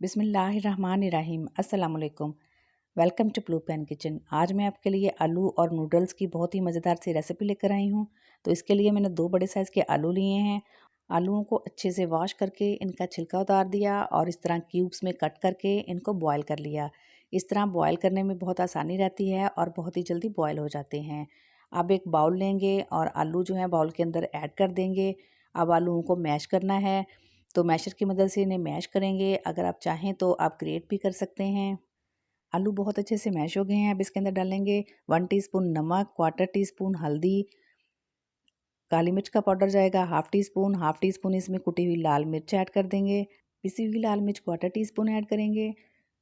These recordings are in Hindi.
बिस्मिल्लाहिर्रहमानिर्रहीम। अस्सलाम वालेकुम। Welcome to blue pen kitchen. आज मैं आपके लिए आलू और नूडल्स की बहुत ही मज़ेदार सी रेसिपी लेकर आई हूँ। तो इसके लिए मैंने 2 बड़े साइज़ के आलू लिए हैं। आलूओं को अच्छे से वॉश करके इनका छिलका उतार दिया और इस तरह क्यूब्स में कट करके इनको बॉयल कर लिया। इस तरह बॉयल करने में बहुत आसानी रहती है और बहुत ही जल्दी बॉयल हो जाते हैं। अब एक बाउल लेंगे और आलू जो है बाउल के अंदर ऐड कर देंगे। अब आलूओं को मैश करना है, तो मैशर की मदद से इन्हें मैश करेंगे। अगर आप चाहें तो आप ग्रेट भी कर सकते हैं। आलू बहुत अच्छे से मैश हो गए हैं। अब इसके अंदर डालेंगे 1 टीस्पून नमक, क्वार्टर टीस्पून हल्दी, काली मिर्च का पाउडर जाएगा हाफ टी स्पून इसमें कुटी हुई लाल मिर्च ऐड कर देंगे। पिसी हुई लाल मिर्च क्वार्टर टीस्पून ऐड करेंगे।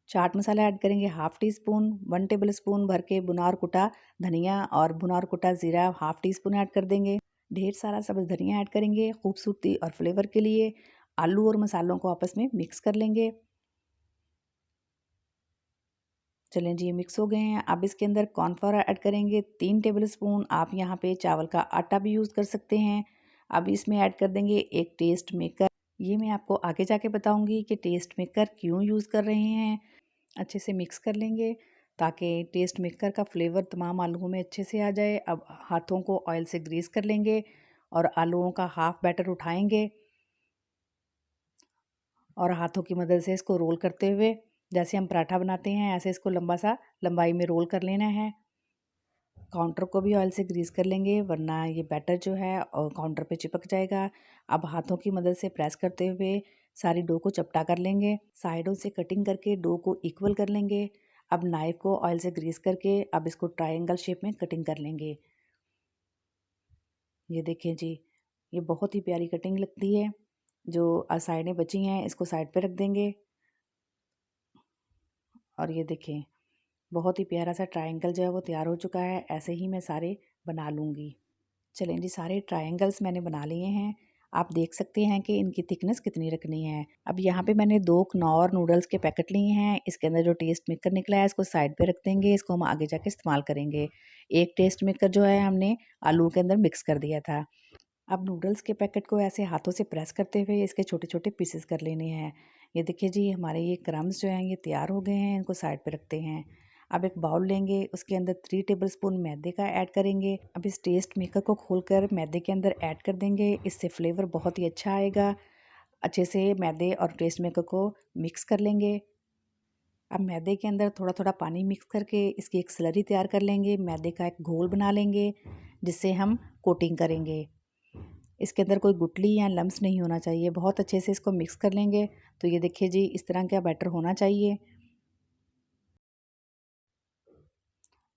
चाट मसाला ऐड करेंगे half tea spoon. 1 table spoon भर के भुना और कुटा धनिया और भुना और कुटा जीरा हाफ टी स्पून ऐड कर देंगे। ढेर सारा सब्ज़ धनिया ऐड करेंगे खूबसूरती और फ्लेवर के लिए। आलू और मसालों को आपस में मिक्स कर लेंगे। चलें जी, ये मिक्स हो गए हैं। अब इसके अंदर कॉर्नफ्लोर ऐड करेंगे 3 टेबल स्पून। आप यहाँ पे चावल का आटा भी यूज़ कर सकते हैं। अब इसमें ऐड कर देंगे एक टेस्ट मेकर। ये मैं आपको आगे जाके बताऊंगी कि टेस्ट मेकर क्यों यूज़ कर रहे हैं। अच्छे से मिक्स कर लेंगे ताकि टेस्ट मेकर का फ्लेवर तमाम आलूओं में अच्छे से आ जाए। अब हाथों को ऑयल से ग्रीस कर लेंगे और आलूओं का हाफ बैटर उठाएंगे और हाथों की मदद से इसको रोल करते हुए, जैसे हम पराठा बनाते हैं ऐसे इसको लंबा सा लंबाई में रोल कर लेना है। काउंटर को भी ऑयल से ग्रीस कर लेंगे वरना ये बैटर जो है काउंटर पे चिपक जाएगा। अब हाथों की मदद से प्रेस करते हुए सारी डो को चपटा कर लेंगे। साइडों से कटिंग करके डो को इक्वल कर लेंगे। अब नाइफ को ऑयल से ग्रीस करके अब इसको ट्रायंगल शेप में कटिंग कर लेंगे। ये देखिए जी, ये बहुत ही प्यारी कटिंग लगती है। जो साइडें बची हैं इसको साइड पे रख देंगे और ये देखें बहुत ही प्यारा सा ट्रायंगल जो है वो तैयार हो चुका है। ऐसे ही मैं सारे बना लूँगी। चलें जी, सारे ट्रायंगल्स मैंने बना लिए हैं। आप देख सकते हैं कि इनकी थिकनेस कितनी रखनी है। अब यहाँ पे मैंने 2 कनौर नूडल्स के पैकेट लिए हैं। इसके अंदर जो टेस्ट मेकर निकला है इसको साइड पे रख देंगे। इसको हम आगे जाके इस्तेमाल करेंगे। एक टेस्ट मेकर जो है हमने आलू के अंदर मिक्स कर दिया था। अब नूडल्स के पैकेट को ऐसे हाथों से प्रेस करते हुए इसके छोटे छोटे पीसेस कर लेने हैं। ये देखिए जी, हमारे ये क्रम्स जो हैं ये तैयार हो गए हैं। इनको साइड पे रखते हैं। अब एक बाउल लेंगे, उसके अंदर 3 टेबल स्पून मैदे का ऐड करेंगे। अब इस टेस्ट मेकर को खोलकर मैदे के अंदर ऐड कर देंगे। इससे फ्लेवर बहुत ही अच्छा आएगा। अच्छे से मैदे और टेस्ट मेकर को मिक्स कर लेंगे। अब मैदे के अंदर थोड़ा थोड़ा पानी मिक्स करके इसकी एक स्लरी तैयार कर लेंगे। मैदे का एक घोल बना लेंगे जिससे हम कोटिंग करेंगे। इसके अंदर कोई गुठली या लम्स नहीं होना चाहिए। बहुत अच्छे से इसको मिक्स कर लेंगे। तो ये देखिए जी, इस तरह का बैटर होना चाहिए।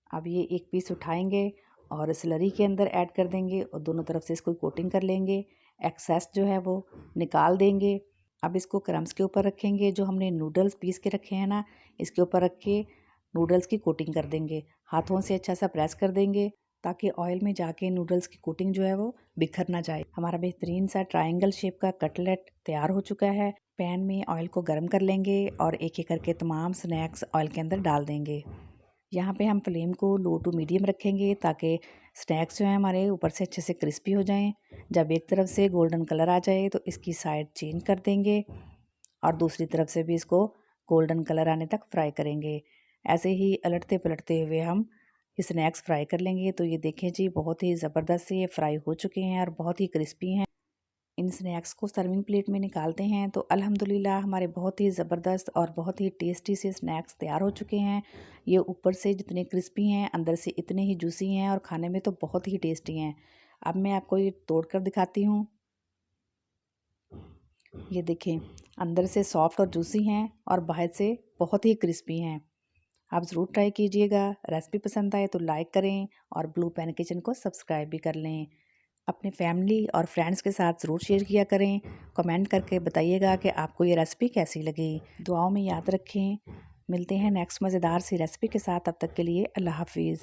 अब ये एक पीस उठाएंगे और स्लरी के अंदर ऐड कर देंगे और दोनों तरफ से इसको कोटिंग कर लेंगे। एक्सेस जो है वो निकाल देंगे। अब इसको क्रम्स के ऊपर रखेंगे। जो हमने नूडल्स पीस के रखे हैं ना, इसके ऊपर रख के नूडल्स की कोटिंग कर देंगे। हाथों से अच्छा सा प्रेस कर देंगे ताकि ऑयल में जाके नूडल्स की कोटिंग जो है वो बिखर ना जाए। हमारा बेहतरीन सा ट्रायंगल शेप का कटलेट तैयार हो चुका है। पैन में ऑयल को गर्म कर लेंगे और एक एक करके तमाम स्नैक्स ऑयल के अंदर डाल देंगे। यहाँ पे हम फ्लेम को लो टू मीडियम रखेंगे ताकि स्नैक्स जो हैं हमारे ऊपर से अच्छे से क्रिस्पी हो जाएं। जब एक तरफ से गोल्डन कलर आ जाए तो इसकी साइड चेंज कर देंगे और दूसरी तरफ से भी इसको गोल्डन कलर आने तक फ्राई करेंगे। ऐसे ही अलटते पलटते हुए हम स्नैक्स फ्राई कर लेंगे। तो ये देखें जी, बहुत ही ज़बरदस्त से ये फ्राई हो चुके हैं और बहुत ही क्रिस्पी हैं। इन स्नैक्स को सर्विंग प्लेट में निकालते हैं तो अल्हम्दुलिल्लाह हमारे बहुत ही ज़बरदस्त और बहुत ही टेस्टी से स्नैक्स तैयार हो चुके हैं। ये ऊपर से जितने क्रिस्पी हैं अंदर से इतने ही जूसी हैं और खाने में तो बहुत ही टेस्टी हैं। अब मैं आपको ये तोड़ कर दिखाती हूँ। ये देखें, अंदर से सॉफ्ट और जूसी हैं और बाहर से बहुत ही क्रिस्पी हैं। आप ज़रूर ट्राई कीजिएगा। रेसिपी पसंद आए तो लाइक करें और ब्लू पेन किचन को सब्सक्राइब भी कर लें। अपने फैमिली और फ्रेंड्स के साथ ज़रूर शेयर किया करें। कमेंट करके बताइएगा कि आपको ये रेसिपी कैसी लगी। दुआओं में याद रखें। मिलते हैं नेक्स्ट मज़ेदार सी रेसिपी के साथ। तब तक के लिए अल्लाह हाफिज़।